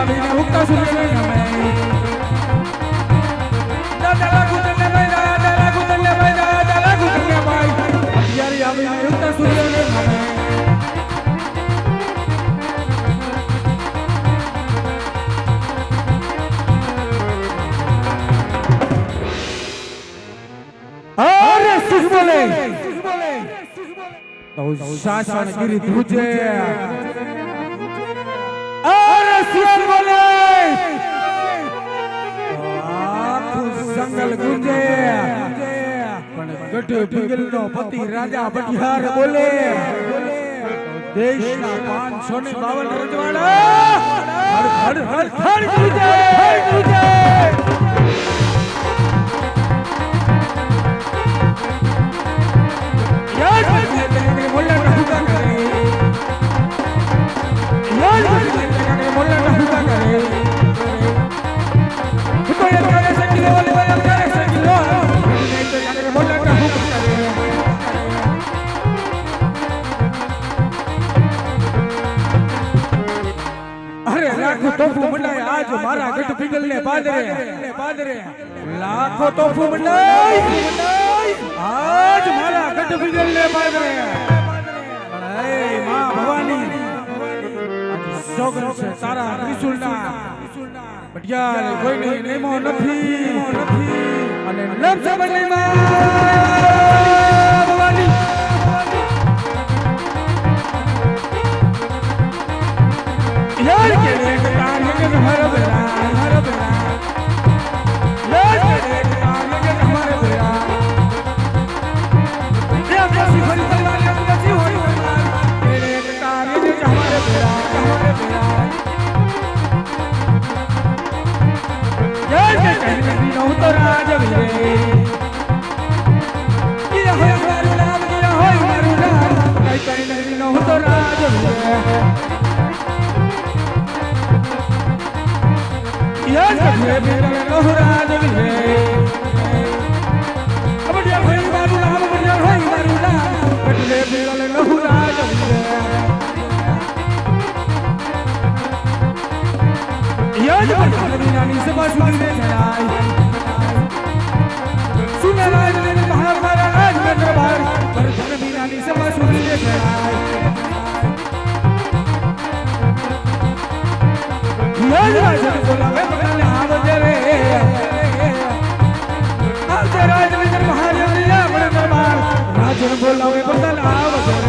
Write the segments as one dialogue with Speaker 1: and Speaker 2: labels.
Speaker 1: આવીને ઉગતા સૂર્યને નમે દાદા ગુતને ભાઈ દાદા ગુતને ભાઈ દાદા ગુતને ભાઈ અત્યારે આવીને ઉગતા સૂર્યને નમે અરે સુખ બોલે તો શાસન ગીરી ધ્રુજે અરે સુખ બોલે આખું જંગલ ગુંજે પણ ગઢ પિંગલનો પતિ રાજા બટિયાર બોલે દેશના 552 રજવાડા હર હર હર હર ગુંજે ગુંજે आज मारा गट पिघलने पादरे लाखों तोफू मंडाई आज मारा गट पिघलने पादरे मां भवानी सोगन से तारा त्रिशूलना बटियार कोई नहीं नेमो नथी અને લક્ષ બની માં ભવાની यार के तार के हमारा बेरा यार के तार के हमारा बेरा ये अपनी खरी तलवार ये अपनी होई तेरे तार के हमारे बेरा यार के कहीं भी न तो राज वीरे ये होय मारू नाम ये होय मारू नाम कहीं नहीं न तो राज वीरे यार कभी मेरा नहुराज वीरे अब ये भाई मारू नाम बढ़िया भाई मारू नाम कटले मेरा नहुराज वीरे यार कभी नानी से बात सुनने जाए सुने राज ने बाहर मारा राज में दरबार पर कभी नानी से बात सुनने जाए यार बोला राजन बोला वे बदल आवरे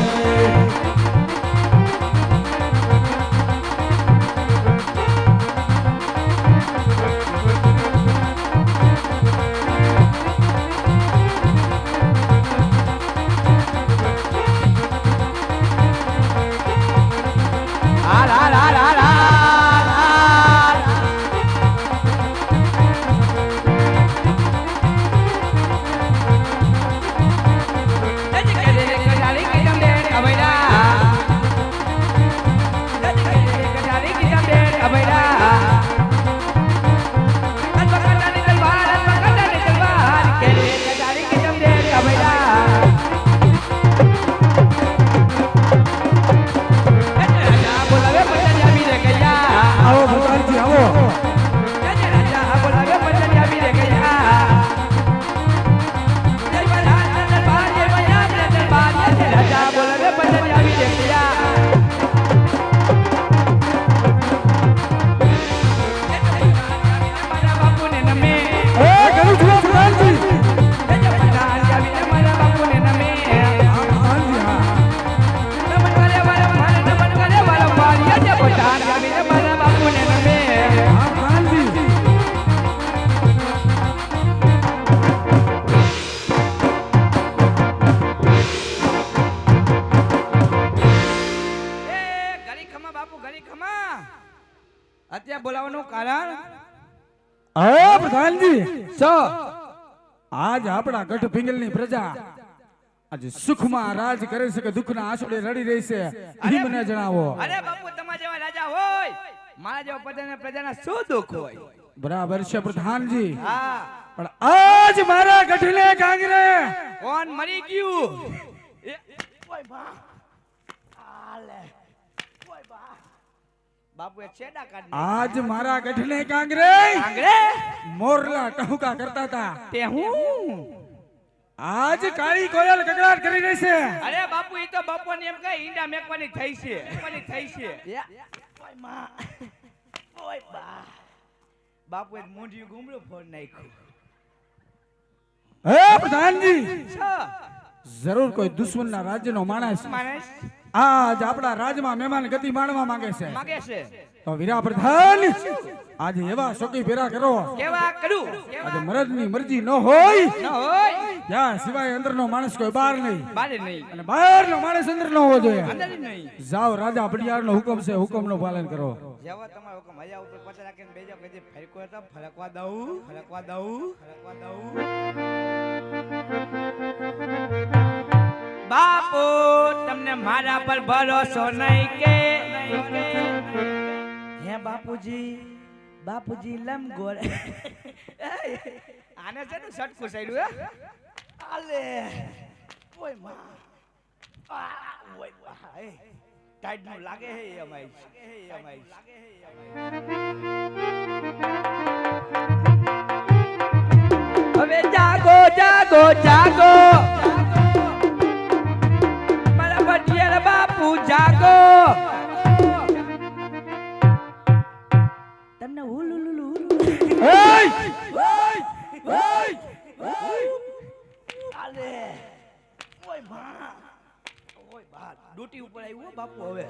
Speaker 1: અત્યારે બોલાવવાનું કારણ હા પ્રધાનજી આજ આપણા ગઢ પિંગલની પ્રજા આજે સુખમાં રાજ કરે છે કે દુઃખના આંસુડે રડી રહી છે ઈ મને જણાવો.
Speaker 2: અરે બાપુ તમારા જેવા રાજા હોય મારા જેવા પ્રજાના શું દુઃખ હોય.
Speaker 1: બરાબર છે પ્રધાનજી. હા પણ આજ મારા ગઢને કાંગરે
Speaker 2: કોણ મરી ગયું? ઓય બા આલે ઓય બા બાપુએ છેડા કાઢ
Speaker 1: આજ મારા ગઢને કાંગરે
Speaker 2: કાંગરે
Speaker 1: મોરલા ટહુકા કરતા હતા
Speaker 2: તે હું
Speaker 1: આજ કાળી કોયલ કકડાટ કરી રહી છે.
Speaker 2: અરે બાપુ ઈ તો બપોરની એમ કઈ ઈંડા મેકવાની થઈ છે ઓય માં ઓય બા બાપુએ મૂંઢિયું ગુમડું ફોડ નાખ્યું.
Speaker 1: હે પ્રધાનજી,
Speaker 2: છો
Speaker 1: જરૂર કોઈ દુશ્મનના રાજ્યનો માણસ
Speaker 2: માણસ
Speaker 1: આજ આપણા રાજમાં મહેમાન ગતિ માણવા માંગે છે.
Speaker 2: માગે છે
Speaker 1: તો વીરા પ્રધાન આજે એવા શોકી ભેરા કરો
Speaker 2: કેવા કરું
Speaker 1: આજે મરદની મરજી ન હોય
Speaker 2: ન હોય
Speaker 1: ત્યાં સિવાય અંદરનો માણસ કોઈ બહાર નહીં
Speaker 2: બારે નહીં
Speaker 1: અને બહારનો માણસ અંદર ન હોવો જોઈએ.
Speaker 2: અંદર નહીં
Speaker 1: જાઓ, રાજા ભડિયારનો હુકમ છે, હુકમનું પાલન કરો.
Speaker 2: જેવા તમારો હુકમ હજા ઉપર પચા રાખીને બેજો કે ફરકો તો ફરકવા દઉં બાપુ તમને મારા પર ભરોસો નહીં કે હે બાપુજી લંબગોળ આને છે ને સટકું સાઈડું હે આલે ઓય માં ઓય બા એ ટાઈટ નું લાગે હે અમાઈ હવે જાગો મારા ભટિયાર બાપુ જાગો તમને હુલુલુલુ આલે ઓય માં ઓય બા ડૂટી ઉપર આવ્યો બાપુ. હવે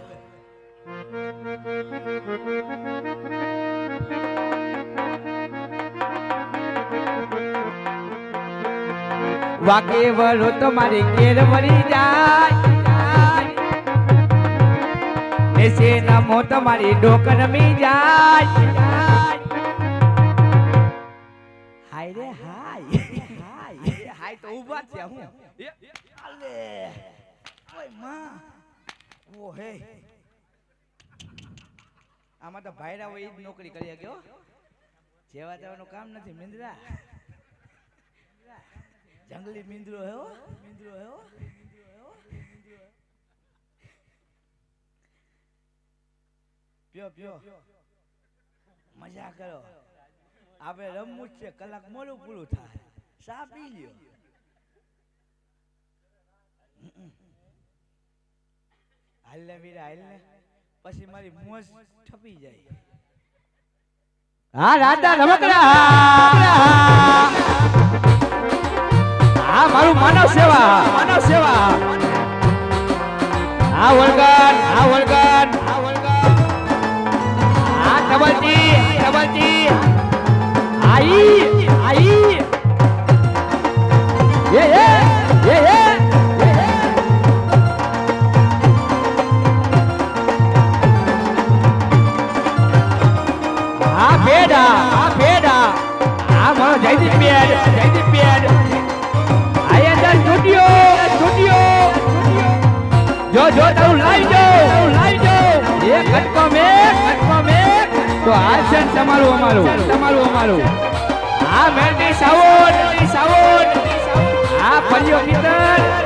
Speaker 2: વાકે વરો તમારી કેર વળી જાય એસે નમો તમારી ડોકર મી જાય હાય રે હાય તો ઊભા છે હું આલે ઓય માં ઓ હે આમાં તો ભાઈરા હોય ઈ જ નોકરી કરી ગયો જેવા તેવાનું કામ નથી મિંદરા જંગલી મિંદરો હે પ્યો મજા કરો આપણે રમવું જ છે કલાક મોડું પૂરું થાય ચા પી લ્યો હાલ ને વીરા હાલ ને પછી મારી મોજ ઠપી જાય. હા રાજા રમકડા મારું માનવ સેવા આ વળગન આ ડબલજી આઈ એ આ પેડા આ મારો જયદીપ બેડ જો તારું લાવી જો એ કટકો મેક તો આ છે તમારું આ મેંદી સાવોડ આ પરિયો કિતર